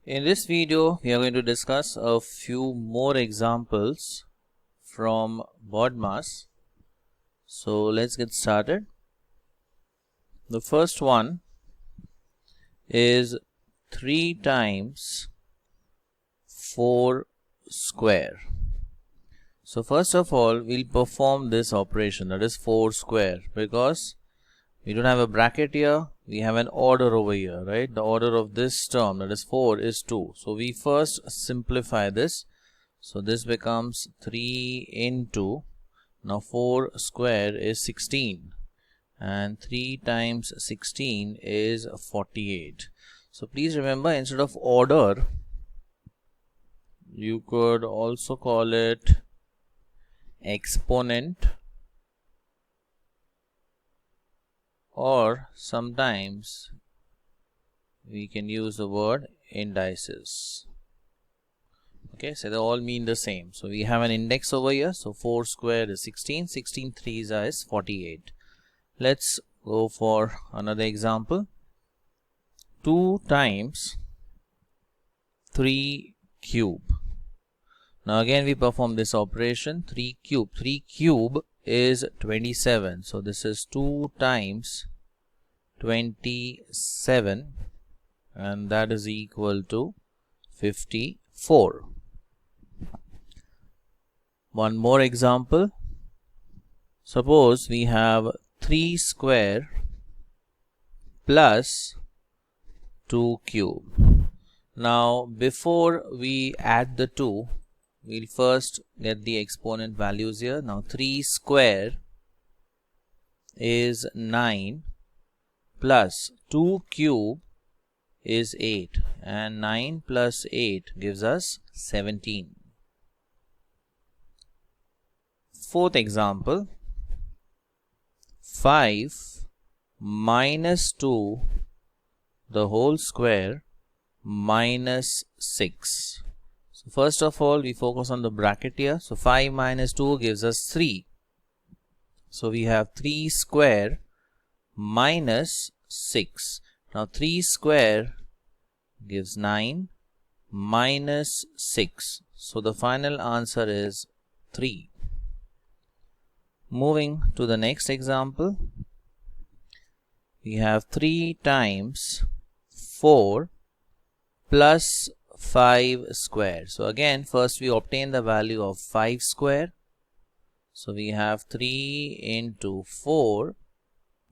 In this video, we are going to discuss a few more examples from BODMAS. So let's get started. The first one is 3 times 4 square. So first of all, we'll perform this operation, that is 4 square, because we don't have a bracket here, we have an order over here, right? The order of this term, that is 4, is 2. So we first simplify this. So this becomes 3 into, now 4 square is 16, and 3 times 16 is 48. So please remember, instead of order, you could also call it exponent, or sometimes we can use the word indices. Okay, so they all mean the same. So we have an index over here. So 4 square is 16, 16 threes is 48. Let's go for another example. 2 times 3 cube. Now again we perform this operation. 3 cube. 3 cube is 27. So this is 2 times 27, and that is equal to 54. One more example. Suppose we have 3 square plus 2 cube. Now before we add the 2, we'll first get the exponent values here. Now 3 square is 9 plus 2 cube is 8, and 9 plus 8 gives us 17. Fourth example, 5 minus 2 the whole square minus 6. So first of all, we focus on the bracket here. So 5 minus 2 gives us 3. So we have 3 square minus 6. Now 3 square gives 9 minus 6. So the final answer is 3. Moving to the next example, we have 3 times 4 plus 5 square. So again, first we obtain the value of 5 square. So we have 3 into 4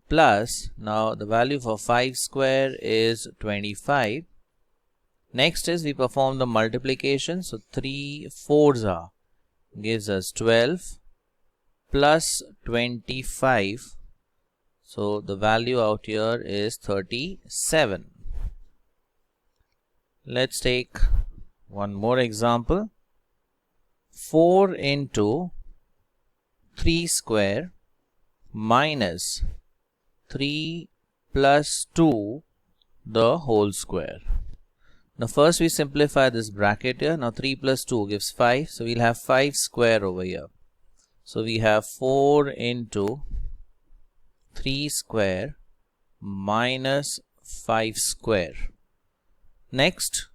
plus, now the value for 5 square is 25. Next is we perform the multiplication. So 3 fours are gives us 12 plus 25. So the value out here is 37. Let's take one more example. 4 into 3 square minus 3 plus 2 the whole square. Now first we simplify this bracket here. Now 3 plus 2 gives 5. So we'll have 5 square over here. So we have 4 into 3 square minus 5 square. Next,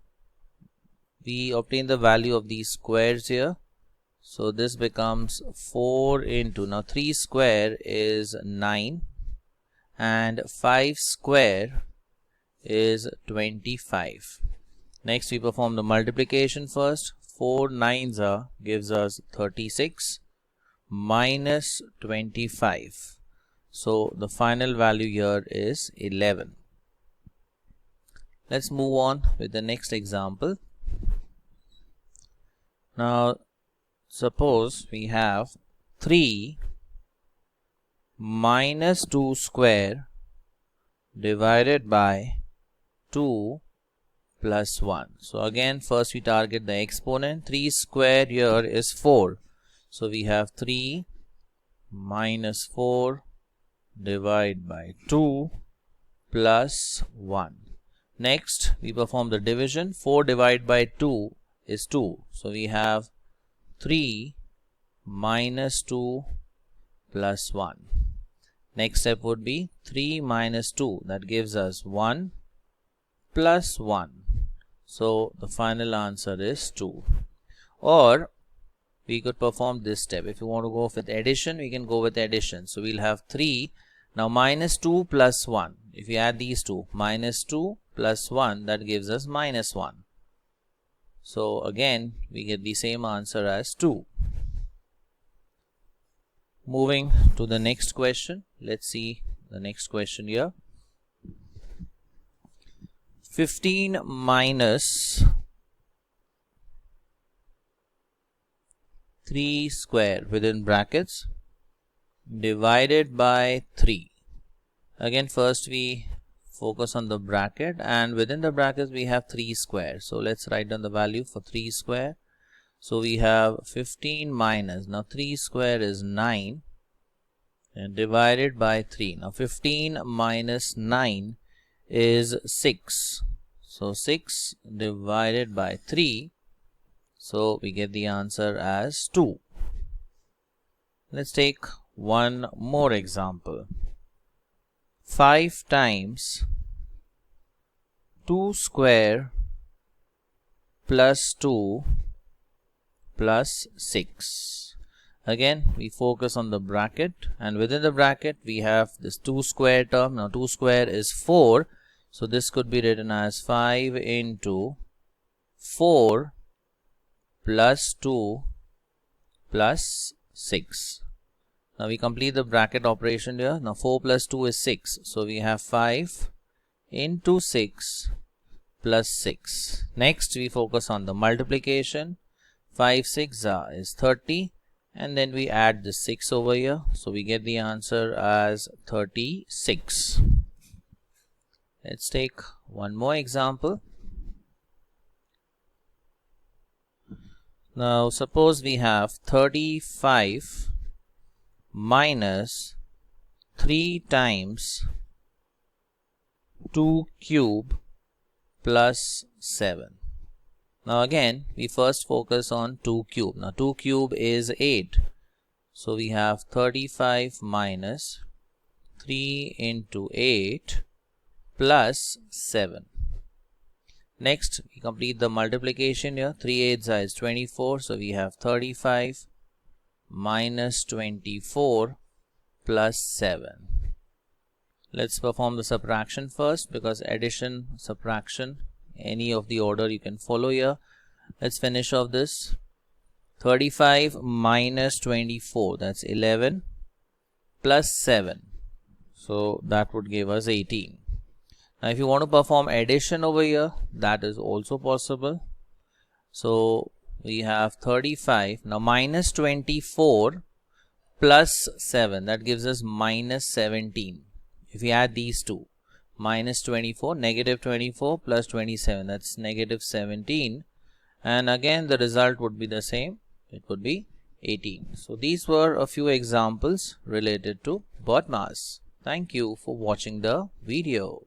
we obtain the value of these squares here. So this becomes 4 into, now 3 square is 9, and 5 square is 25. Next we perform the multiplication first. 4 nines are gives us 36 minus 25. So the final value here is 11. Let's move on with the next example. Now suppose we have 3 minus 2 square divided by 2 plus 1. So again, first we target the exponent. 3 square here is 4. So we have 3 minus 4 divided by 2 plus 1. Next, we perform the division. 4 divided by 2 is 2. So we have 3 minus 2 plus 1. Next step would be 3 minus 2. That gives us 1 plus 1. So the final answer is 2. Or we could perform this step. If you want to go with addition, we can go with addition. So we'll have 3. Now minus 2 plus 1. If we add these two, minus 2 plus 1, that gives us minus 1. So again, we get the same answer as 2. Moving to the next question. Let's see the next question here. 15 minus 3 square within brackets divided by 3. Again, first we focus on the bracket, and within the brackets we have 3 square. So let's write down the value for 3 square. So we have 15 minus, now 3 square is 9, and divided by 3. Now 15 minus 9 is 6. So 6 divided by 3. So we get the answer as 2. Let's take one more example. 5 times 2 square plus 2 plus 6. Again, we focus on the bracket, and within the bracket we have this 2 square term. Now 2 square is 4. So this could be written as 5 into 4 plus 2 plus 6. Now we complete the bracket operation here. Now 4 plus 2 is 6. So we have 5 into 6 plus 6. Next we focus on the multiplication. 5 6 is 30, and then we add the 6 over here. So we get the answer as 36. Let's take one more example. Now suppose we have 35 minus 3 times 2 cube plus 7. Now again, we first focus on 2 cube. Now 2 cube is 8. So we have 35 minus 3 into 8 plus 7. Next, we complete the multiplication here. 3 8s is 24. So we have 35 minus 24 plus 7. Let's perform the subtraction first, because addition, subtraction, any of the order you can follow here. Let's finish off this. 35 minus 24, that's 11, plus 7. So that would give us 18. Now if you want to perform addition over here, that is also possible. So we have 35, now minus 24 plus 7, that gives us minus 17. If we add these two, minus 24, negative 24 plus 27, that's negative 17. And again the result would be the same, it would be 18. So these were a few examples related to BODMAS. Thank you for watching the video.